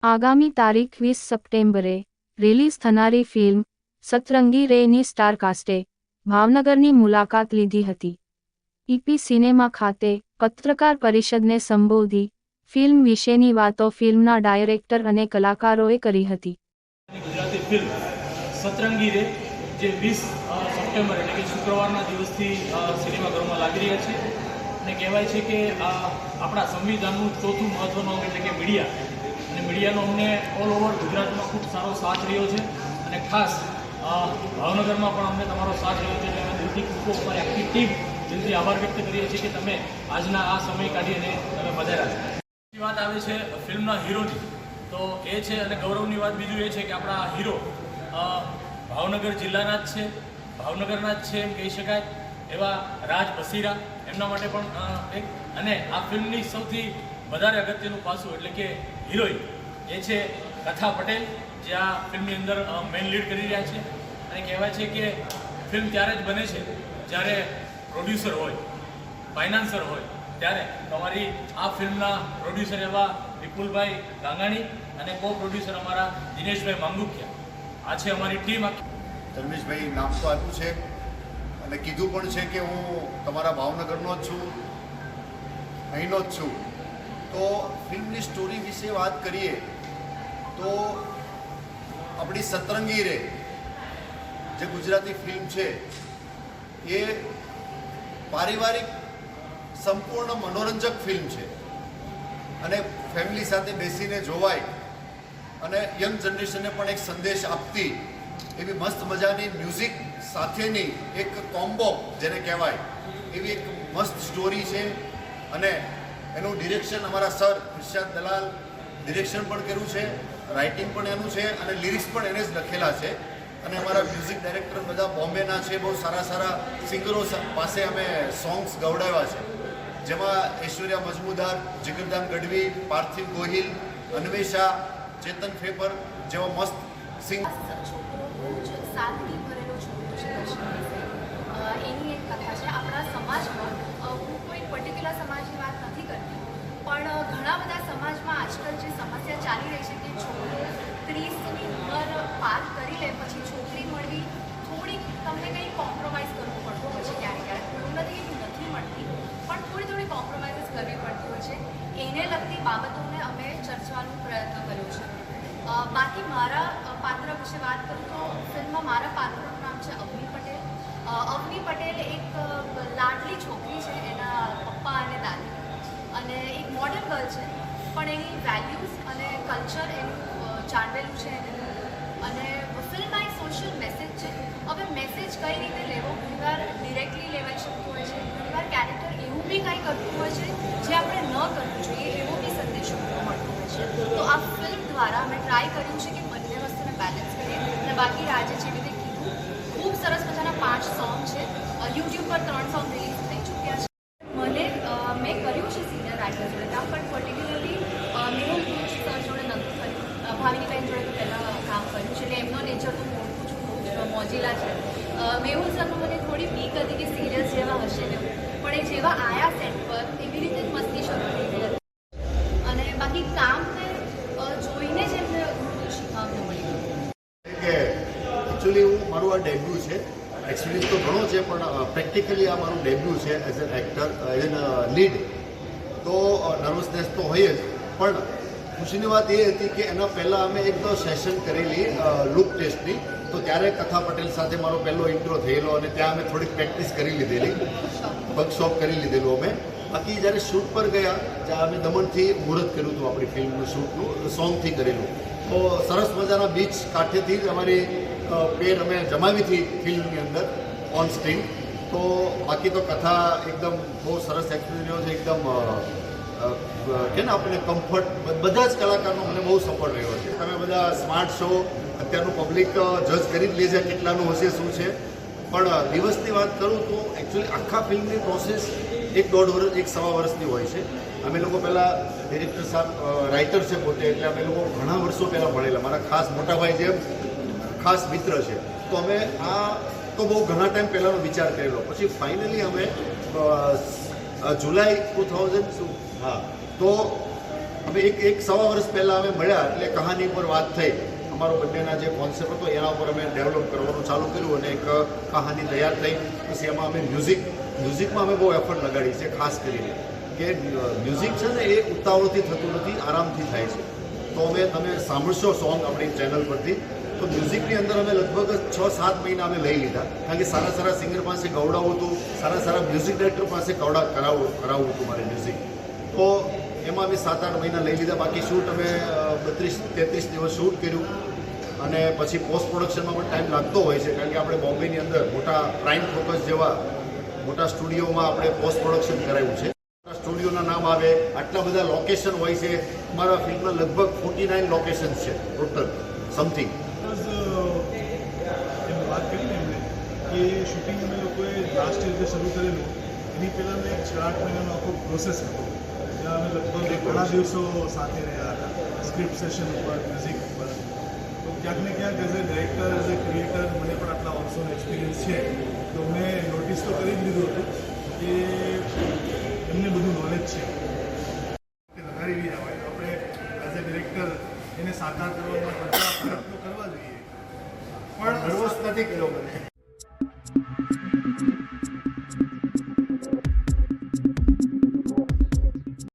આગામી તારીખ 20 સપ્ટેમ્બરે રિલીઝ થનારી ફિલ્મ સતરંગી રેની સ્ટારકાસ્ટે ભાવનગરની મુલાકાત લીધી હતી. ઈપી સિનેમા ખાતે પત્રકાર પરિષદને સંબોધી ફિલ્મ વિશેની વાતો ફિલ્મના ડાયરેક્ટર અને કલાકારોએ કરી હતી. ગુજરાતી ફિલ્મ સતરંગી રે જે 20 સપ્ટેમ્બર એટલે કે શુક્રવારના દિવસથી સિનેમાઘરોમાં લાગી રહ્યા છે અને કહેવાય છે કે આપણા સંવિધાનનું ચોથું મહત્ત્વનું અંગ એટલે કે મીડિયા અને મીડિયાનો અમને ઓલ ઓવર ગુજરાતમાં ખૂબ સારો સાથ રહ્યો છે અને ખાસ ભાવનગરમાં પણ અમને તમારો સાથ રહ્યો છે. એટલે અમે દિલથી ખૂબ અમારી આખી ટીમ દિલથી આભાર વ્યક્ત કરીએ છીએ કે તમે આજના આ સમય કાઢીને તમે પધાર્યા છો. વાત આવે છે ફિલ્મના હીરોની, તો એ છે અને ગૌરવની વાત બીજું એ છે કે આપણા હીરો ભાવનગર જિલ્લાના જ છે, ભાવનગરના જ છે એમ કહી શકાય એવા રાજ બસીરા. એમના માટે પણ એક અને આ ફિલ્મની સૌથી વધારે અગત્યનું પાસું એટલે કે હિરોઈન એ છે કથા પટેલ, જે આ ફિલ્મની અંદર મેઇન લીડ કરી રહ્યા છે. અને કહેવાય છે કે ફિલ્મ ત્યારે જ બને છે જ્યારે પ્રોડ્યુસર હોય, ફાઇનાન્સર હોય ત્યારે. તમારી આ ફિલ્મના પ્રોડ્યુસર એવા વિપુલભાઈ ગાંગાણી અને કો પ્રોડ્યુસર અમારા દિનેશભાઈ માંગુકિયા. આ છે અમારી ટીમ. ધર્મેશભાઈ નામ તો આપ્યું છે અને કીધું પણ છે કે હું તમારા ભાવનગરનો જ છું, અહીંનો જ છું. તો ફિલ્મની સ્ટોરી વિશે વાત કરીએ તો આપણી સતરંગી રે જે ગુજરાતી ફિલ્મ છે એ પારિવારિક સંપૂર્ણ મનોરંજક ફિલ્મ છે અને ફેમિલી સાથે બેસીને જોવાય અને યંગ જનરેશનને પણ એક સંદેશ આપતી એવી મસ્ત મજાની મ્યુઝિક સાથેની એક કોમ્બો જેને કહેવાય એવી એક મસ્ત સ્ટોરી છે. અને એનું ડિરેક્શન અમારા સર ઇરશાદ દલાલ ડિરેક્શન પણ કર્યું છે, રાઇટિંગ પણ એનું છે અને લિરિક્સ પણ એને જ લખેલા છે. અને અમારા મ્યુઝિક ડાયરેક્ટર બધા બોમ્બેના છે, બહુ સારા સારા સિંગરો પાસે અમે સોંગ્સ ગવડાવ્યા છે, જેમાં ઐશ્વર્યા મજમુદાર, જીગરદાન ગઢવી, પાર્થિવ ગોહિલ, અન્વેષા, ચેતન ફેબર જેવા મસ્ત સિંગ. સાદગી ભરેલો છોકરો છે એની એક કથા છે. આપણા સમાજમાં હું કોઈ પર્ટિક્યુલર સમાજની વાત નથી કરતી, પણ ઘણા બધા સમાજમાં આજકાલ જે સમસ્યા ચાલી રહી છે કે છોકરો 30ની ઉંમર પાર કરી લે પછી છોકરી મળવી થોડીક તમને કંઈ કોમ્પ્રોમાઇઝ કરવું પડતું હોય છે. ક્યારેક ક્યારેક એવું નથી કે નથી મળતી, પણ થોડી કોમ્પ્રોમાઇઝ કરવી પડતી હોય છે. એને લગતી બાબતોને અમે ચર્ચવાનો પ્રયત્ન કર્યો છે. બાકી મારા પાત્ર વિશે વાત કરું તો ફિલ્મમાં મારા પાત્રનું નામ છે અવની પટેલ. અવની પટેલ એક લાડલી છોકરી છે એના પપ્પા અને દાદી, અને એક મોડર્ન ગર્લ છે પણ એની વેલ્યુઝ અને કલ્ચર એનું જાળવેલું છે. અને ફિલ્મમાં એક સોશિયલ મેસેજ છે. હવે મેસેજ કઈ રીતે લેવો, ઘણીવાર ડિરેક્ટલી લેવાઈ શકતું હોય છે, ઘણીવાર કેરેક્ટર એવું બી કંઈ કરતું હોય છે જે આપણે ન કરવું જોઈએ એવો બી સંદેશો મળતો હોય છે. તો આ ફિલ્મ દ્વારા અમે ટ્રાય કર્યું છે કે બંને વસ્તુને બેલેન્સ કરીએ. અને બાકી રાજે જેવી રીતે કીધું, ખૂબ સરસ મજાના 5 સોંગ છે. યુટ્યુબ પર 3 સોંગ રિલીઝ થઈ ચૂક્યા છે. મેં કર્યું છે સિનિયર રાઇટર જોડે કામ, પણ પર્ટિક્યુલરલી મેહુલ સર જોડે નથી કર્યું. ભાવિનીબેન જોડે તો પહેલાં કામ કર્યું છે એટલે એમનો નેચર તો હું ઓળખું છું, બહુ જ મોજીલા છે. મેહુલ સરનું મને થોડી બીક હતી કે સિરિયસ જેવા હશે ને, પણ એ જેવા આયા સેટ પર એવી રીતે જ મસ્તી શરૂ થઈ ગઈ હતી. અને બાકી કામને જોઈને જ એમને ઘણું શીખવા મળી ગયું કે એકચ્યુઅલી મારું આ ડેબ્યુ છે. એક્સપિરિયન્સ તો ઘણો છે પણ પ્રેક્ટિકલી આ મારું ડેબ્યુ છે as an actor, as an lead. તો નર્વસનેસ તો હોય જ, પણ ખુશીની વાત એ હતી કે એના પહેલાં અમે એક સેશન કરેલી લુક ટેસ્ટની, તો ત્યારે કથા પટેલ સાથે મારો પહેલો ઇન્ટ્રો થયેલો અને ત્યાં અમે થોડીક પ્રેક્ટિસ કરી લીધેલી, વર્કશોપ કરી લીધેલું અમે. બાકી જ્યારે શૂટ પર ગયા ત્યાં અમે દમણથી મુહૂર્ત કર્યું હતું આપણી ફિલ્મનું શૂટનું, સોંગથી કરેલું. તો સરસ મજાના બીચ કાંઠેથી જ અમારી પેર અમે જમાવી હતી ફિલ્મની અંદર ઓન સ્ક્રીન. તો બાકી તો કથા એકદમ બહુ સરસ એક્સપિરિયન્સ રહ્યો છે, એકદમ કે ને આપણને કમ્ફર્ટ. બધા જ કલાકારનો મને બહુ સપોર્ટ રહ્યો છે. તમે બધા સ્માર્ટ શો, અત્યારનું પબ્લિક જજ કરી જ લે છે કેટલાનું હશે શું છે. પણ દિવસની વાત કરું તો એકચ્યુઅલી આખા ફિલ્મની પ્રોસેસ 1-1.5 વર્ષ 1-1.25 વર્ષની હોય છે. અમે લોકો પહેલાં ડિરેક્ટર સાહેબ રાઇટર છે પોતે, એટલે અમે લોકો ઘણા વર્ષો પહેલાં મળેલા, મારા ખાસ મોટાભાઈ જેમ ખાસ મિત્ર છે. તો અમે આ તો બહુ ઘણા ટાઈમ પહેલાંનો વિચાર કરેલો. પછી ફાઇનલી અમે જુલાઈ 2000 તો અમે એક સવા વર્ષ પહેલાં અમે મળ્યા એટલે કહાની પર વાત થઈ. અમારો બંનેના જે કોન્સેપ્ટ હતો એના ઉપર અમે ડેવલપ કરવાનું ચાલુ કર્યું અને એક કહાની તૈયાર થઈ. પછી એમાં અમે મ્યુઝિકમાં અમે બહુ એફર્ટ લગાડી છે, ખાસ કરીને કે મ્યુઝિક છે ને એ ઉતાવળથી થતું નથી, આરામથી થાય છે. તો તમે સાંભળશો સોંગ આપણી ચેનલ પરથી, તો મ્યુઝિકની અંદર અમે લગભગ 6-7 મહિના અમે લઈ લીધા, કારણ કે સારા સારા સિંગર પાસે ગવડાવવું હતું, સારા મ્યુઝિક ડાયરેક્ટર પાસે કરાવવું હતું મારે મ્યુઝિક. તો એમાં અમે 7-8 મહિના લઈ લીધા. બાકી શૂટ અમે 32-33 દિવસ શૂટ કર્યું અને પછી પોસ્ટ પ્રોડક્શનમાં પણ ટાઈમ લાગતો હોય છે, કારણ કે આપણે બોમ્બેની અંદર મોટા પ્રાઇમ ફોકસ જેવા મોટા સ્ટુડિયોમાં આપણે પોસ્ટ પ્રોડક્શન કરાવ્યું છે. સ્ટુડિયોના નામ આવે, આટલા બધા લોકેશન હોય છે. અમારા ફિલ્મના લગભગ 49 લોકેશન્સ છે ટોટલ સમથિંગ. વાત કરીને એમને કે શૂટિંગ અમે લોકોએ લાસ્ટ રીતે શરૂ કરેલું એની પહેલાં એક 6-8 મહિનાનો આખો પ્રોસેસ હતો, જ્યાં અમે લગભગ ઘણા દિવસો સાથે રહ્યા હતા સ્ક્રિપ્ટ સેશન ઉપર, મ્યુઝિક ઉપર. તો ક્યાંક ને ક્યાંક as a director, as a creator મને પણ આટલા વર્ષોનો એક્સપિરિયન્સ છે, તો મેં નોટિસ તો કરી જ લીધું હતું કે એમને બધું નોલેજ છે. લગાડી રહ્યા હોય તો આપણે એઝ એ ડિરેક્ટર એને સાકાર કરવામાં પ્રયત્નો કરવા જોઈએ. પણ નર્વસ નથી કર્યો મને.